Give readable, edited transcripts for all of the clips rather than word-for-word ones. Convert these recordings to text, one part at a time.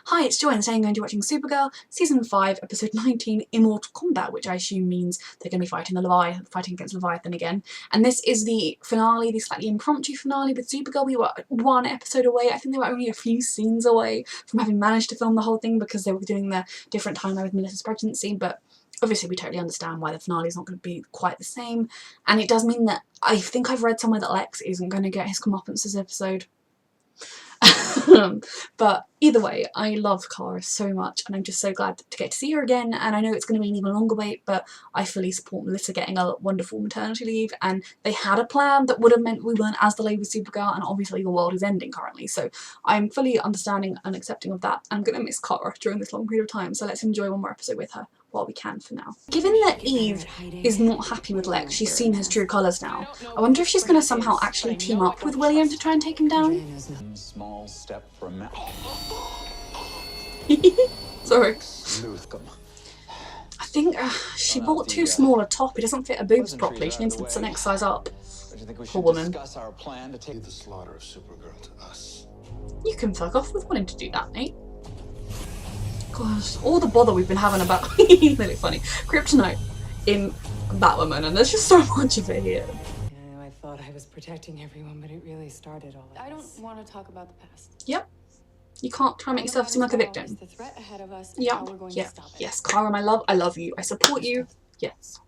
Hi, it's Joy, and today I'm going to be watching Supergirl, Season 5, Episode 19, Immortal Kombat, which I assume means they're going to be fighting against Leviathan again. And this is the finale, the slightly impromptu finale with Supergirl. We were one episode away. I think they were only a few scenes away from having managed to film the whole thing because they were doing the different timeline with Melissa's pregnancy, but obviously we totally understand why the finale is not going to be quite the same. And it does mean that I think I've read somewhere that Lex isn't going to get his comeuppance this episode. But either way, I love Kara so much and I'm just so glad to get to see her again, and I know it's going to be an even longer wait, but I fully support Melissa getting a wonderful maternity leave, and they had a plan that would have meant we weren't as delayed with Supergirl, and obviously the world is ending currently, so I'm fully understanding and accepting of that. I'm going to miss Kara during this long period of time, so let's enjoy one more episode with her while we can for now. Given that Eve is not happy with Lex, she's seen his true colours now, I wonder if she's going to somehow actually team up with William to try and take him down. Small step for a man. Sorry. I think she bought too small a top. It doesn't fit her boobs properly. She needs the next size up. Poor woman. The slaughter of Supergirl to us. You can fuck off with wanting to do that, mate. Gosh, all the bother we've been having about really funny kryptonite in Batwoman, and there's just so much of it here. You know, I thought I was protecting everyone, but it really started all of this. I don't want to talk about the past. Yep. You can't try and make yourself seem like a victim. The threat ahead of us, Yep. how we're going to stop it. Yes, Kara, my love, I love you. I support you. Yes.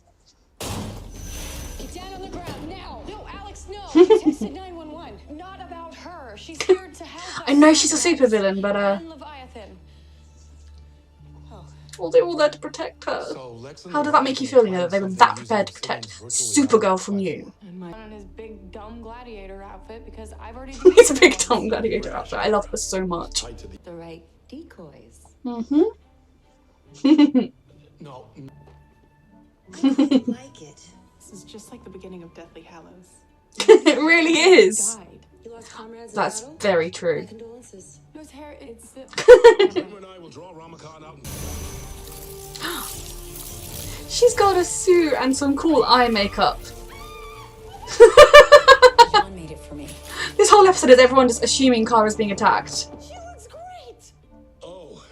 Get down on the ground now. No, Alex, no. She texted 911. Not about her. She's here to help us. I know she's a supervillain, but And Leviathan. well, they were all there to protect her. How did that make you feel, you know, that they were that prepared to protect Supergirl from you? And on his big dumb gladiator outfit, because I've already. It's a big dumb gladiator outfit. I love her so much. The right decoys. Mm-hmm. No. Like it. This is just like the beginning of Deathly Hallows. It really is. Died. You lost comrades in That's battle? very true. My condolences. No, it's hair. It's. You and I will draw Ramakan out. She's got a suit and some cool eye makeup. John made it for me. This whole episode is everyone just assuming Kara's being attacked. She looks great. Oh,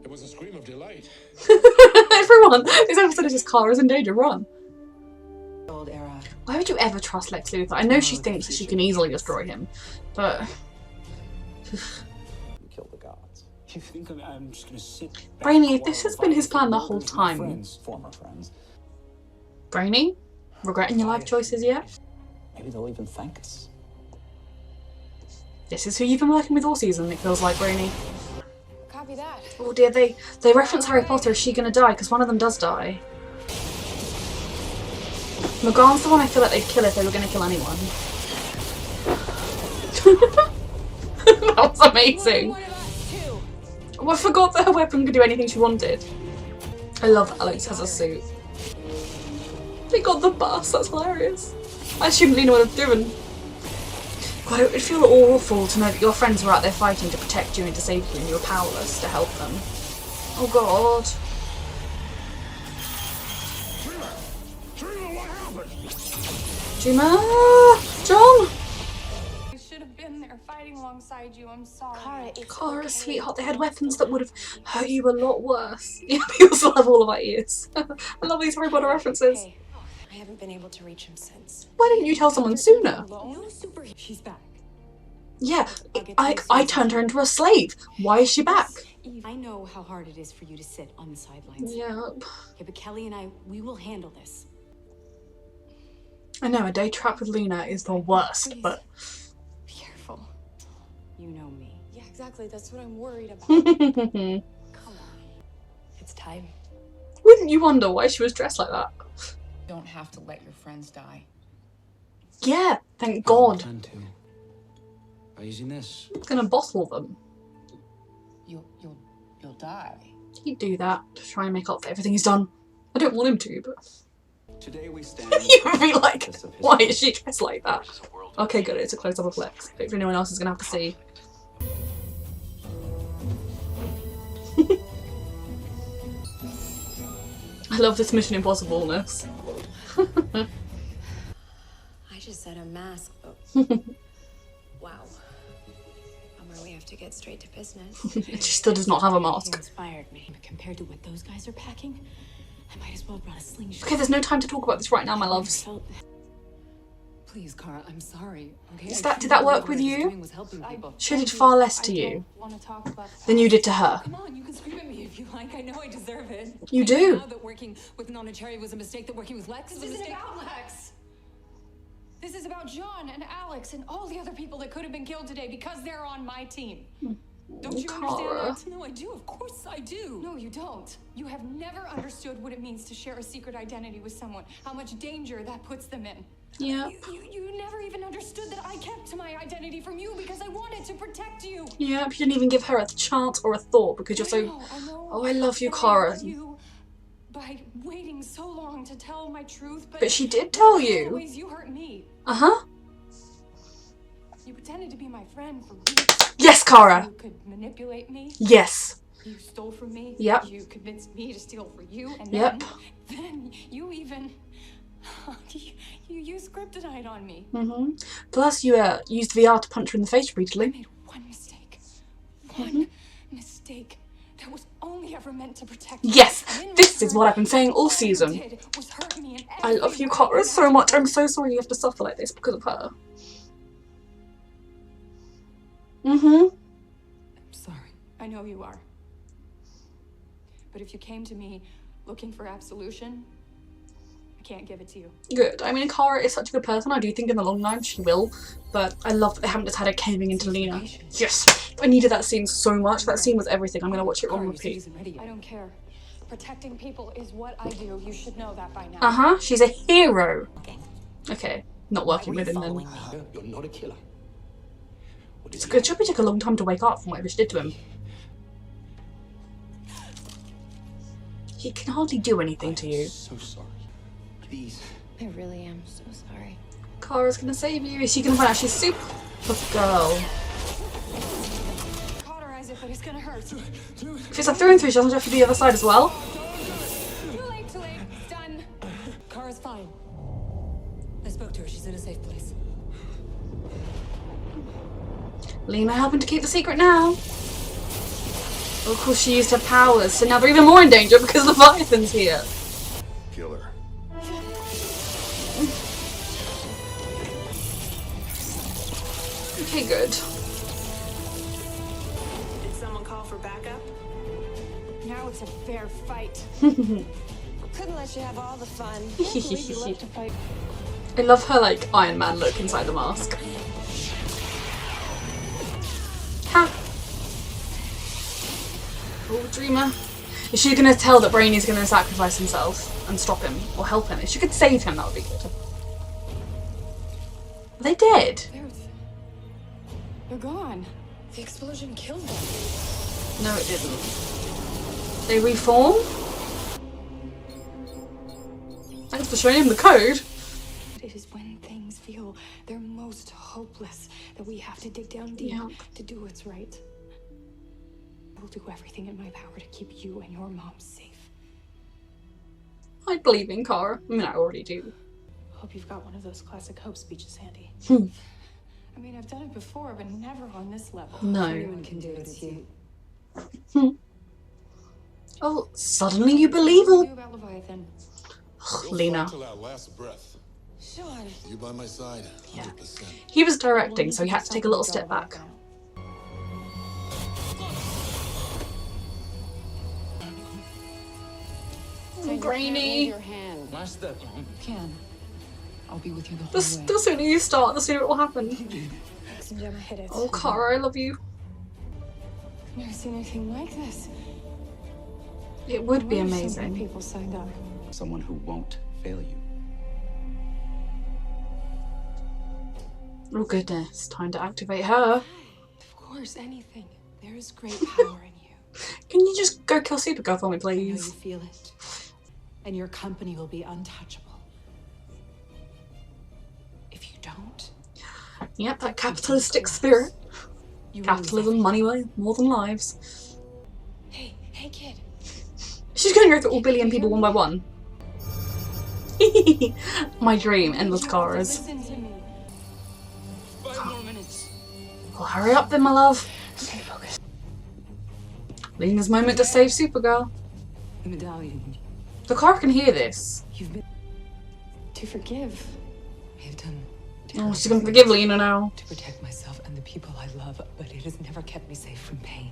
it was a scream of delight. Everyone! This episode is just Kara's in danger, run. Old era. Why would you ever trust Lex Luthor? I know she thinks that she can easily destroy him, but... Kill the gods. You think I'm just gonna sit back Brainy, this has been his plan the whole time. Friends, former friends. Brainy? Regretting your life choices yet? Maybe they'll even thank us. This is who you've been working with all season, it feels like, Brainy. Copy that. Oh dear, they reference Harry Potter. Is she gonna die? Because one of them does die. McGon's the one I feel like they'd kill if they were gonna kill anyone. That was amazing. What about two? Oh, I forgot that her weapon could do anything she wanted. I love that Alex has a suit. They got the bus, that's hilarious. I assumed Lena would have driven. God, it would feel awful to know that your friends were out there fighting to protect you and to save you and you were powerless to help them. Oh god. Trina, what happened? Jima! John! I should have been there fighting alongside you. I'm sorry. Kara, it's Kara, okay. sweetheart, they had weapons that would have hurt you a lot worse. Yeah, people still have all of our ears. I love these Harry Potter references. Okay. I haven't been able to reach him since. Why didn't you tell someone sooner? No super. She's back. Yeah, I turned her into a slave. Why is she back? I know how hard it is for you to sit on the sidelines. Yeah. Okay, but Kelly and I, we will handle this. I know, a day trapped with Lena is the worst, Please. but... Be careful. You know me. Yeah, exactly. That's what I'm worried about. Wouldn't Come on. It's time. you wonder why she was dressed like that? You don't have to let your friends die. Yeah, thank God. Plan to. By using this. It's gonna bottle them. You'll die. He'd do that to try and make up for everything he's done. I don't want him to, but... Today we stand. You would be like, why is she dressed like that? Okay, good, it's a close-up of Lex. Hopefully no one else is gonna have to see. I love this Mission Impossible-ness. I just said a mask, but wow. I'm where we have to to get straight to business. She still does not have a He mask. inspired me. But compared to what those guys are packing, I might as well have brought a slingshot. Okay, there's no time to talk about this right now, my loves. Please, Cara, I'm sorry. Okay, Did that work with you? She did far less to you than you did to her. Come on, you can scream at me if you like. I know I deserve it. You do. Now that working with Nona Cherry was a mistake, that working with Lex was a This isn't mistake. about Lex. This is about John and Alex and all the other people that could have been killed today because they're on my team. Don't you Cara. understand that? No, I do. Of course I do. No, you don't. You have never understood what it means to share a secret identity with someone, how much danger that puts them in. Yeah. You never even understood that I kept my identity from you because I wanted to protect you. Yeah, you didn't even give her a chance or a thought because you're so. I know. Oh, I love you, that I Cara. hurt you by waiting so long to tell my truth, But she did tell in you. ways you hurt me. Uh-huh. You pretended to be my friend for weeks. Yes, Cara. You could manipulate me. Yes. You stole from me. Yep. You convinced me to steal for you, and Yep. then you even you used kryptonite on me. Plus, you used VR to punch her in the face I repeatedly. made one mistake. One mistake that was only ever meant to protect you. Yes, And in this is return, what I've been saying all all you season. did was hurt me in I love you, every Cara, way so much. I'm imaginable. so sorry you have to suffer like this because of her. I'm sorry. I know you are. But if you came to me looking for absolution, I can't give it to you. Good. I mean, Cara is such a good person. I do think in the long run she will. But I love that they haven't just had her caving into Lena. Yes. I needed that scene so much. That scene was everything. I'm going to watch it on Cara, you said he repeat. isn't ready I yet. don't care. Protecting people is what I do. You should know that by now. Uh-huh. She's a hero. Okay. Not working with him then. You're not a killer. What It's did good. It probably took a long time to wake up from whatever she did to him. He can hardly do anything to you. So sorry. Please. I really am so sorry. Cara's gonna save you. Is she gonna find out she's Supergirl? Cauterize it, but it's gonna hurt. If it's a through and through, she doesn't have to do the other side as well. Too late, too late. It's done. Cara's fine. I spoke to her. She's in a safe place. Lena helping to keep the secret now. Of course, she used her powers, so now they're even more in danger because Leviathan's here. Killer. Okay, good. Did someone call for backup? Now it's a fair fight. Couldn't let you have all the fun. You love to fight. I love her like Iron Man look inside the mask. Ha! Oh, Dreamer. Is she gonna tell that Brainy's gonna sacrifice himself and stop him or help him? If she could save him, that would be good. Are they dead? They're gone. The explosion killed them. No, it didn't. They reform? Thanks for showing him the code. It is when things feel their most hopeless that we have to dig down deep Yeah. to do what's right. I will do everything in my power to keep you and your mom safe. I believe in Cara. I mean, I already do. Hope you've got one of those classic hope speeches handy. I mean, I've done it before, but never on this level. No. Anyone can do it. It's you. Oh, suddenly you believe What do all. you do about Leviathan? Lena. Till our last breath. Sean. You by my side, 100%. He was directing, so he had to take a little step back. Grainy. Your hand. Master. You can. I'll be with you the whole The, way. the sooner you start, the sooner it will happen. Alex and Gemma hit it. Oh, Cara, I love you. I've never seen anything like this. It would be Why are so many amazing. people signed up. Someone who won't fail you. Oh goodness, time to activate her. Of course, anything. There is great power in you. Can you just go kill Supergirl for me, I know you please? feel it. And your company will be untouchable. If you don't, Yep, that capitalistic spirit. you will lose Capitalism, money more than lives. Hey, kid. She's gonna go through all billion people one by one. My dream, endless Caras. Listen to me. 5 more minutes. Well, hurry up then, my love. Okay, Lena's moment to save Supergirl. The medallion. The car can hear this. You've been To forgive. I have done Oh, she's gonna forgive Lena now. to protect myself and the people I love, but it has never kept me safe from pain.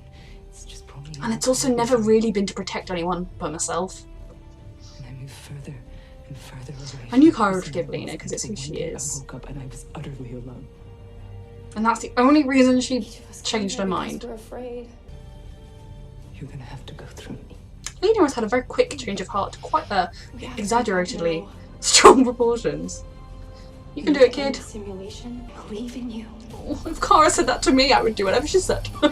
It's just brought me. And it's also never really been to protect anyone but myself. And I moved further and further away. I knew from Kara would the forgive walls Lena 'cause it's until who she one day is. I woke up and I was utterly alone. And that's the only reason she Each of us changed her came here mind. because we're afraid. You're gonna have to go through me. Lena has had a very quick change of heart, quite We have to exaggeratedly know. strong proportions. You can do it, kid. Simulation. Believe in you. Oh, if Kara said that to me, I would do whatever she said. I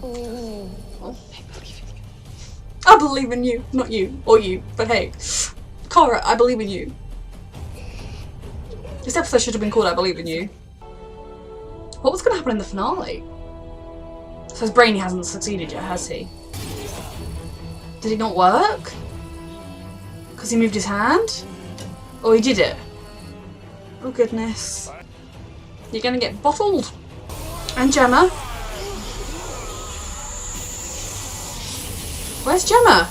believe in you. I believe in you. I believe in you. Not you. Or you. But hey. Kara, I believe in you. This episode should have been called I Believe in You. What was going to happen in the finale? Says Brainy hasn't succeeded yet, has he? Did it not work? Because he moved his hand? Or he did it? Oh goodness. You're gonna get bottled. And Gemma? Where's Gemma?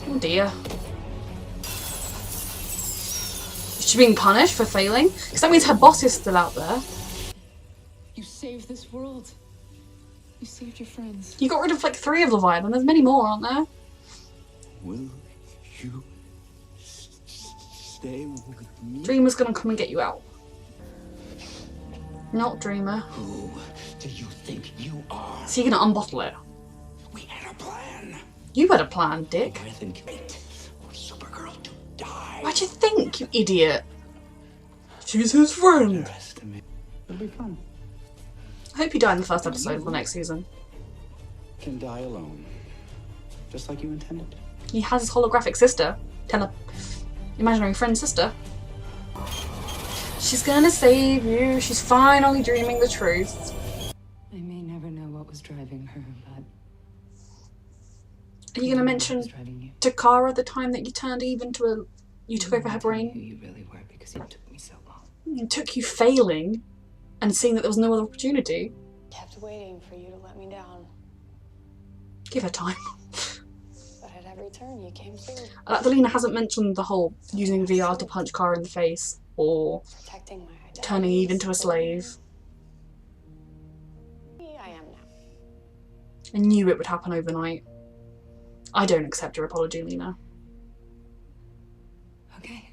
Oh dear. Is she being punished for failing? Because that means her boss is still out there. You saved this world. You saved your friends. You got rid of like 3 of Leviathan. There's many more, aren't there? Will you stay with me? Dreamer's gonna come and get you out. Not Dreamer. Who do you think you are? So you're gonna unbottle it? We had a plan. You had a plan, Dick. Leviathan wait for Supergirl to die. Why'd you think, you idiot? She's his friend. Underestimate. It'll be fun. I hope you die in the first episode of the next season. Can die alone, just like you intended. He has his holographic sister. Imaginary friend sister. She's gonna save you. She's finally dreaming the truth. I may never know what was driving her, but Are you gonna what mention was driving you. to Kara the time that you turned even to a... You took over her Tell me who brain? you really were because it took me so long. It took you failing and seeing that there was no other opportunity. Kept waiting for you to let me down. Give her time. But at every turn, you came through. Lena hasn't mentioned the whole using VR to punch Kara in the face or Protecting my identity. turning Eve into a slave. I am now. I knew it would happen overnight. I don't accept your apology, Lena. Okay,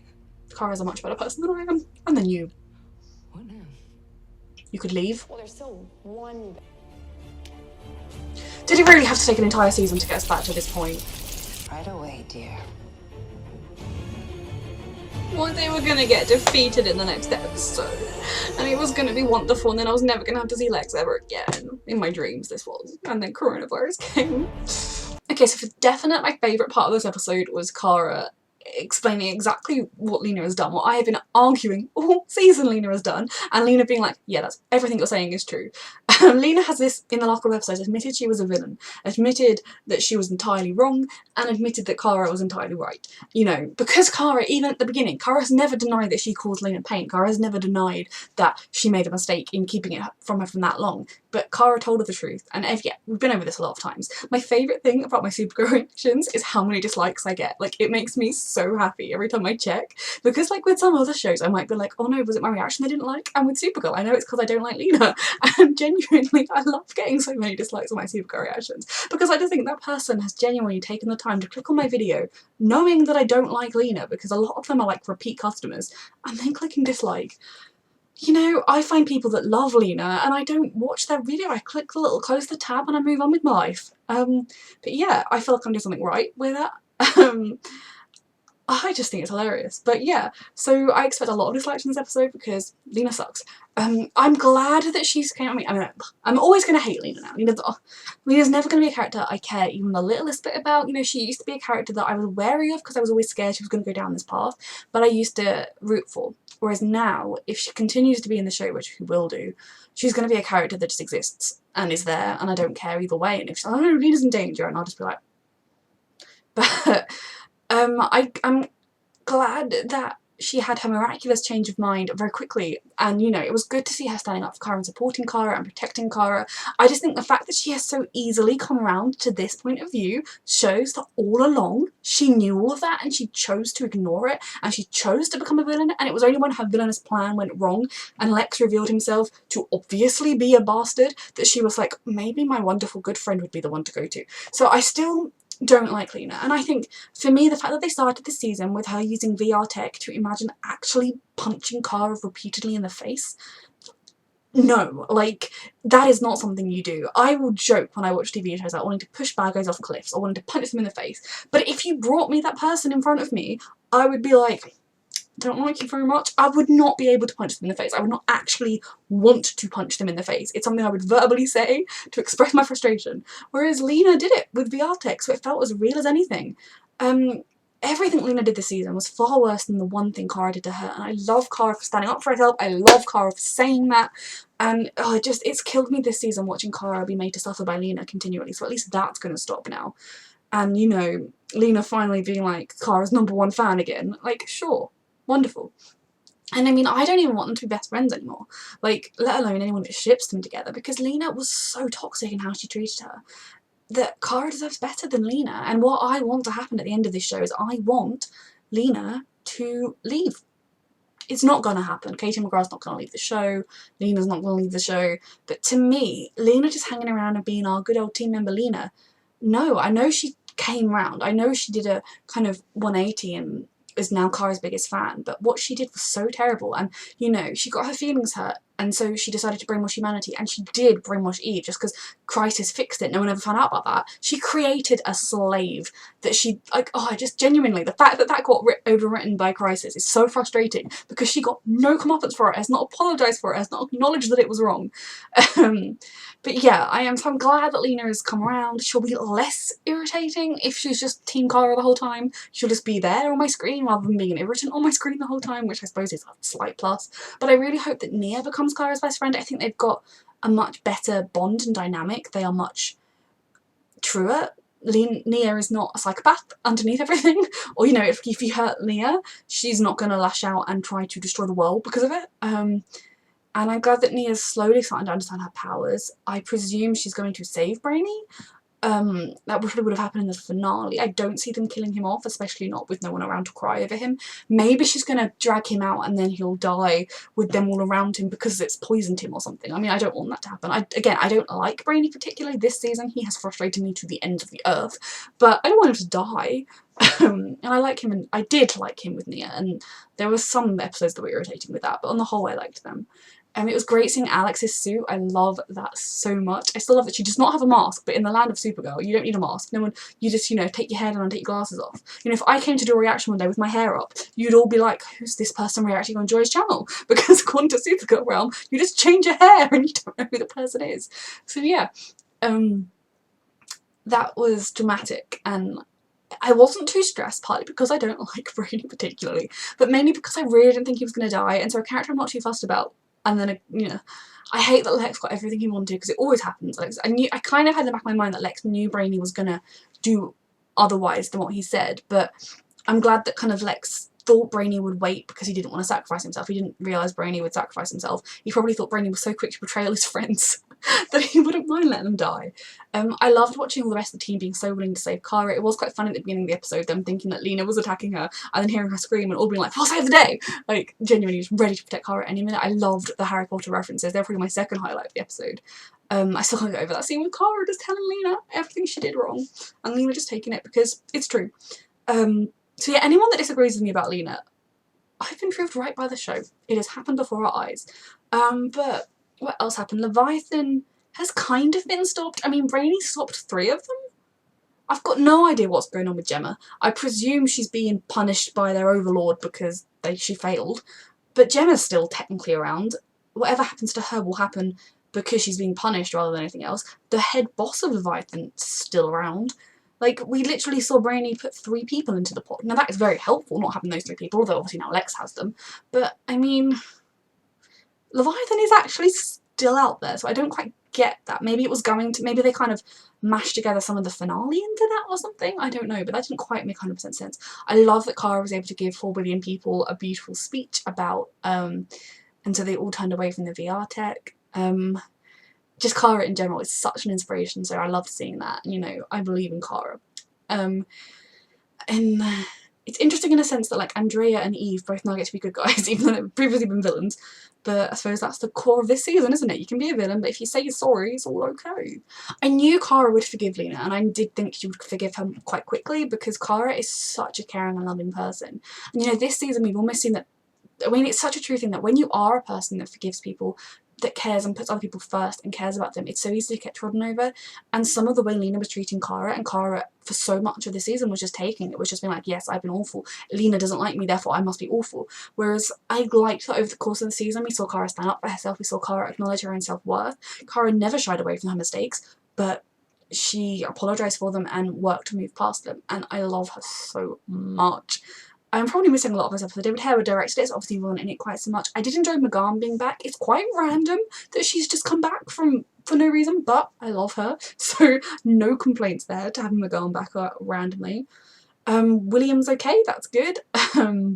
Kara's a much better person than I am. And then you. what now? You could leave. Well, there's still one. Did he really have to take an entire season to get us back to this point? Right away, dear. Well, they were gonna get defeated in the next episode. And it was gonna be wonderful, and then I was never gonna have to see Lex ever again. In my dreams, this was. And then coronavirus came. Okay, so for definite, my favourite part of this episode was Kara explaining exactly what Lena has done, what I have been arguing all season Lena has done, and Lena being like, yeah, that's everything you're saying is true. Lena has this, in the last couple of episodes, admitted she was a villain, admitted that she was entirely wrong, and admitted that Kara was entirely right. You know, because Kara, even at the beginning, Kara has never denied that she caused Lena pain. Kara has never denied that she made a mistake in keeping it from her from that long. But Kara told her the truth, and yeah, we've been over this a lot of times. My favourite thing about my Supergirl reactions is how many dislikes I get. Like, it makes me so happy every time I check, because like with some other shows I might be like, oh no, was it my reaction they didn't like? And with Supergirl I know it's because I don't like Lena, and genuinely I love getting so many dislikes on my Supergirl reactions, because I just think that person has genuinely taken the time to click on my video knowing that I don't like Lena, because a lot of them are like repeat customers, and then clicking dislike. You know, I find people that love Lena and I don't watch their video. I click the little close the tab and I move on with my life. But yeah, I feel like I'm doing something right with that. I just think it's hilarious. But yeah, so I expect a lot of dislikes in this episode because Lena sucks. I'm glad that she's came. I mean, I'm always going to hate Lena now. Lena's never going to be a character I care even the littlest bit about. You know, she used to be a character that I was wary of because I was always scared she was going to go down this path, but I used to root for. Whereas now, if she continues to be in the show, which she will do, she's going to be a character that just exists and is there, and I don't care either way. And if she's like, oh no, Lena's in danger, and I'll just be like... But I'm glad that she had her miraculous change of mind very quickly, and you know, it was good to see her standing up for Kara and supporting Kara and protecting Kara. I just think the fact that she has so easily come around to this point of view shows that all along she knew all of that and she chose to ignore it, and she chose to become a villain, and it was only when her villainous plan went wrong and Lex revealed himself to obviously be a bastard that she was like, maybe my wonderful good friend would be the one to go to. So I still don't like Lena, and I think for me the fact that they started this season with her using VR tech to imagine actually punching Kara repeatedly in the face, no, like, that is not something you do. I will joke when I watch TV shows about wanting to push bad guys off cliffs or wanting to punch them in the face, but if you brought me that person in front of me, I would be like, don't like you very much. I would not be able to punch them in the face. I would not actually want to punch them in the face. It's something I would verbally say to express my frustration. Whereas Lena did it with VR tech, so it felt as real as anything. Everything Lena did this season was far worse than the one thing Kara did to her, and I love Kara for standing up for herself. I love Kara for saying that, and it's killed me this season watching Kara be made to suffer by Lena continually, so at least that's going to stop now. And, you know, Lena finally being like Kara's #1 fan again, like, sure. Wonderful. And I mean, I don't even want them to be best friends anymore, like, let alone anyone that ships them together, because Lena was so toxic in how she treated her that Kara deserves better than Lena. And what I want to happen at the end of this show is I want Lena to leave. It's not going to happen. Katie McGrath's not going to leave the show. Lena's not going to leave the show. But to me, Lena just hanging around and being our good old team member Lena, no, I know she came round. I know she did a kind of 180 and is now Kara's biggest fan, but what she did was so terrible, and you know, she got her feelings hurt, and so she decided to brainwash humanity, and she did brainwash Eve just because Crisis fixed it. No one ever found out about that. She created a slave that she, like, oh, just genuinely, the fact that that got overwritten by Crisis is so frustrating because she got no comeuppance for it, has not apologised for it, has not acknowledged that it was wrong. But yeah, so I'm glad that Lena has come around. She'll be less irritating if she's just Team Kara the whole time. She'll just be there on my screen rather than being an irritant on my screen the whole time, which I suppose is a slight plus. But I really hope that Nia becomes Kara's best friend. I think they've got a much better bond and dynamic. They are much truer. Nia is not a psychopath underneath everything, or you know, if you hurt Nia, she's not going to lash out and try to destroy the world because of it. And I'm glad that Nia's slowly starting to understand her powers. I presume she's going to save Brainy. That probably would have happened in the finale. I don't see them killing him off, especially not with no one around to cry over him. Maybe she's going to drag him out and then he'll die with them all around him because it's poisoned him or something. I mean, I don't want that to happen. I don't like Brainy particularly this season. He has frustrated me to the end of the earth, but I don't want him to die. And I like him, and I did like him with Nia, and there were some episodes that were irritating with that, but on the whole I liked them. It was great seeing Alex's suit. I love that so much. I still love that she does not have a mask, but in the land of Supergirl, you don't need a mask. No one, you just, you know, take your hair down and take your glasses off. You know, if I came to do a reaction one day with my hair up, you'd all be like, who's this person reacting on Joy's channel? Because according to Supergirl realm, you just change your hair and you don't know who the person is. So yeah, that was dramatic, and I wasn't too stressed, partly because I don't like Brainy particularly, but mainly because I really didn't think he was going to die, and so a character I'm not too fussed about. And then, you know, I hate that Lex got everything he wanted, because it always happens. I kind of had in the back of my mind that Lex knew Brainy was going to do otherwise than what he said, but I'm glad that kind of Lex thought Brainy would wait because he didn't want to sacrifice himself. He didn't realise Brainy would sacrifice himself. He probably thought Brainy was so quick to betray all his friends that he wouldn't mind letting them die. I loved watching all the rest of the team being so willing to save Kara. It was quite funny at the beginning of the episode, them thinking that Lena was attacking her and then hearing her scream and all being like, we'll save the day! Like, genuinely just ready to protect Kara at any minute. I loved the Harry Potter references. They're probably my second highlight of the episode. I still can't get over that scene with Kara just telling Lena everything she did wrong, and Lena just taking it because it's true. So yeah, anyone that disagrees with me about Lena, I've been proved right by the show. It has happened before our eyes. But what else happened? Leviathan has kind of been stopped. I mean, Brainy stopped 3 of them. I've got no idea what's going on with Gemma. I presume she's being punished by their overlord because she failed. But Gemma's still technically around. Whatever happens to her will happen because she's being punished rather than anything else. The head boss of Leviathan's still around. Like, we literally saw Brainy put 3 people into the pot. Now, that is very helpful, not having those 3 people, although obviously now Lex has them. But, I mean, Leviathan is actually still out there, so I don't quite get that. Maybe it was going to, maybe they kind of mashed together some of the finale into that or something, I don't know, but that didn't quite make 100% sense. I love that Kara was able to give 4 billion people a beautiful speech about, and so they all turned away from the VR tech. Just Kara in general is such an inspiration, so I loved seeing that, you know, I believe in Kara. And it's interesting in a sense that like Andrea and Eve both now get to be good guys, even though they've previously been villains. But I suppose that's the core of this season, isn't it? You can be a villain, but if you say you're sorry, it's all okay. I knew Kara would forgive Lena, and I did think she would forgive her quite quickly, because Kara is such a caring and loving person. And you know, this season we've almost seen that, I mean, it's such a true thing that when you are a person that forgives people, that cares and puts other people first and cares about them, it's so easy to get trodden over. And some of the way Lena was treating Kara, and Kara for so much of the season was just taking it, was just being like, yes, I've been awful, Lena doesn't like me, therefore I must be awful. Whereas I liked that over the course of the season we saw Kara stand up for herself, we saw Kara acknowledge her own self-worth. Kara never shied away from her mistakes, but she apologised for them and worked to move past them, and I love her so much. I'm probably missing a lot of this episode. David Harewood directed it, so obviously he wasn't in it quite so much. I did enjoy McGann being back. It's quite random that she's just come back for no reason, but I love her, so no complaints there to having McGann back randomly. William's okay, that's good. I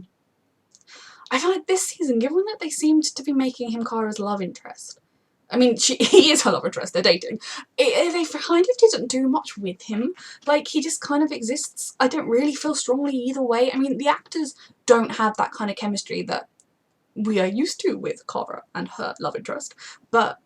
feel like this season, given that they seemed to be making him Kara's love interest, I mean, he is her love interest, they're dating. They kind of didn't do much with him. Like, he just kind of exists. I don't really feel strongly either way. I mean, the actors don't have that kind of chemistry that we are used to with Kara and her love interest. But,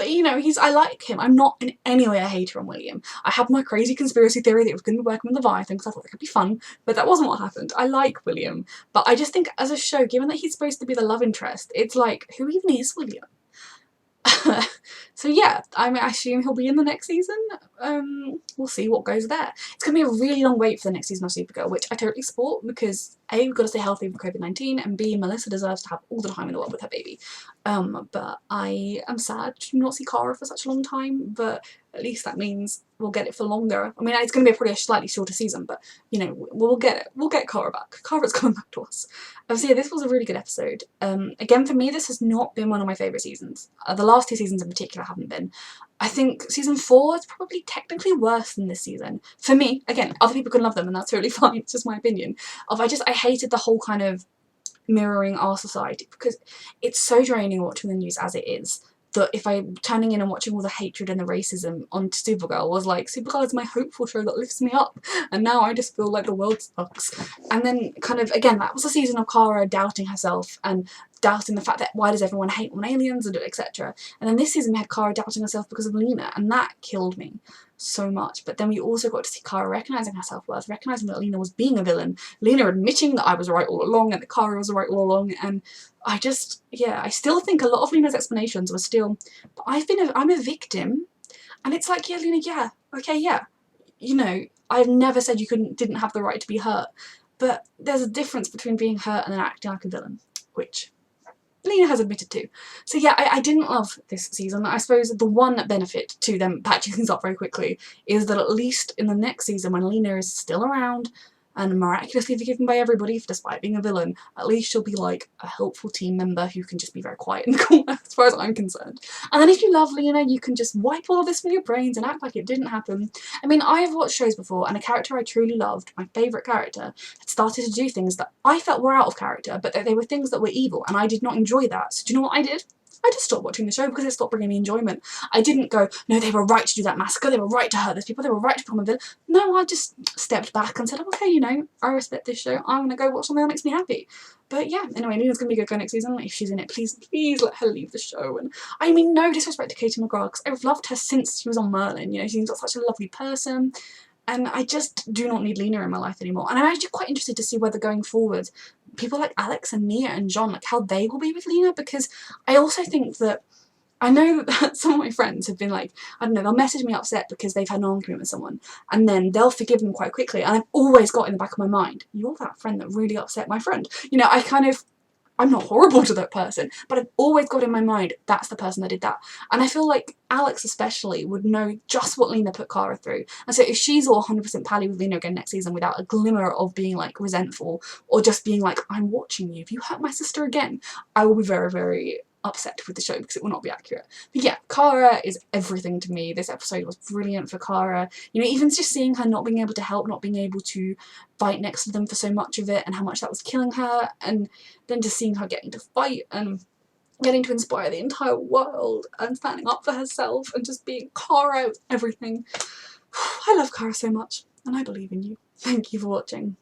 you know, I like him. I'm not in any way a hater on William. I had my crazy conspiracy theory that he was going to be working with Leviathan because I thought that could be fun, but that wasn't what happened. I like William. But I just think, as a show, given that he's supposed to be the love interest, it's like, who even is William? So yeah, I assume he'll be in the next season. We'll see what goes there. It's going to be a really long wait for the next season of Supergirl, which I totally support, because A, we've got to stay healthy with COVID-19, and B, Melissa deserves to have all the time in the world with her baby. But I am sad to not see Kara for such a long time, but at least that means we'll get it for longer. I mean, it's going to be probably a slightly shorter season, but, you know, we'll get it. We'll get Kara back. Kara's coming back to us. So yeah, this was a really good episode. Again, for me, this has not been one of my favourite seasons. The last 2 seasons in particular haven't been. I think season 4 is probably technically worse than this season. For me, again, other people can love them and that's totally fine, it's just my opinion. I hated the whole kind of mirroring our society, because it's so draining watching the news as it is, that if I'm turning in and watching all the hatred and the racism on Supergirl was like, Supergirl is my hopeful show that lifts me up, and now I just feel like the world sucks. And then kind of, again, that was a season of Kara doubting herself and doubting the fact that why does everyone hate on aliens, and etc. And then this season we had Kara doubting herself because of Lena, and that killed me so much. But then we also got to see Kara recognising her self-worth, recognising that Lena was being a villain, Lena admitting that I was right all along and that Kara was right all along, and I still think a lot of Lena's explanations were still, but I'm a victim, and it's like, yeah, Lena, yeah, okay, yeah, you know, I've never said you didn't have the right to be hurt, but there's a difference between being hurt and then acting like a villain, which Lena has admitted to. So yeah, I didn't love this season. I suppose the one benefit to them patching things up very quickly is that at least in the next season, when Lena is still around and miraculously forgiven by everybody despite being a villain, at least she'll be like a helpful team member who can just be very quiet in the corner, as far as I'm concerned. And then if you love Lena, you can just wipe all of this from your brains and act like it didn't happen. I mean, I have watched shows before, and a character I truly loved, my favourite character, had started to do things that I felt were out of character, but they were things that were evil, and I did not enjoy that. So do you know what I did? I just stopped watching the show because it stopped bringing me enjoyment. I didn't go, no, they were right to do that massacre, they were right to hurt those people, they were right to become a villain. No, I just stepped back and said, okay, you know, I respect this show, I'm going to go watch something that makes me happy. But yeah, anyway, Lena's going to be good next season. If she's in it, please let her leave the show. And I mean, no disrespect to Katie McGrath, because I've loved her since she was on Merlin. You know, she seems like such a lovely person. And I just do not need Lena in my life anymore. And I'm actually quite interested to see whether going forward, people like Alex and Nia and John, like how they will be with Lena, because I also think that, I know that some of my friends have been like, I don't know, they'll message me upset because they've had an argument with someone, and then they'll forgive them quite quickly, and I've always got in the back of my mind, you're that friend that really upset my friend. You know, I'm not horrible to that person, but I've always got in my mind, that's the person that did that. And I feel like Alex especially would know just what Lena put Kara through. And so if she's all 100% pally with Lena again next season without a glimmer of being like resentful, or just being like, I'm watching you, if you hurt my sister again, I will be very, very upset with the show because it will not be accurate. But yeah, Kara is everything to me. This episode was brilliant for Kara. You know, even just seeing her not being able to help, not being able to fight next to them for so much of it and how much that was killing her, and then just seeing her getting to fight and getting to inspire the entire world and standing up for herself and just being Kara, everything. I love Kara so much and I believe in you. Thank you for watching.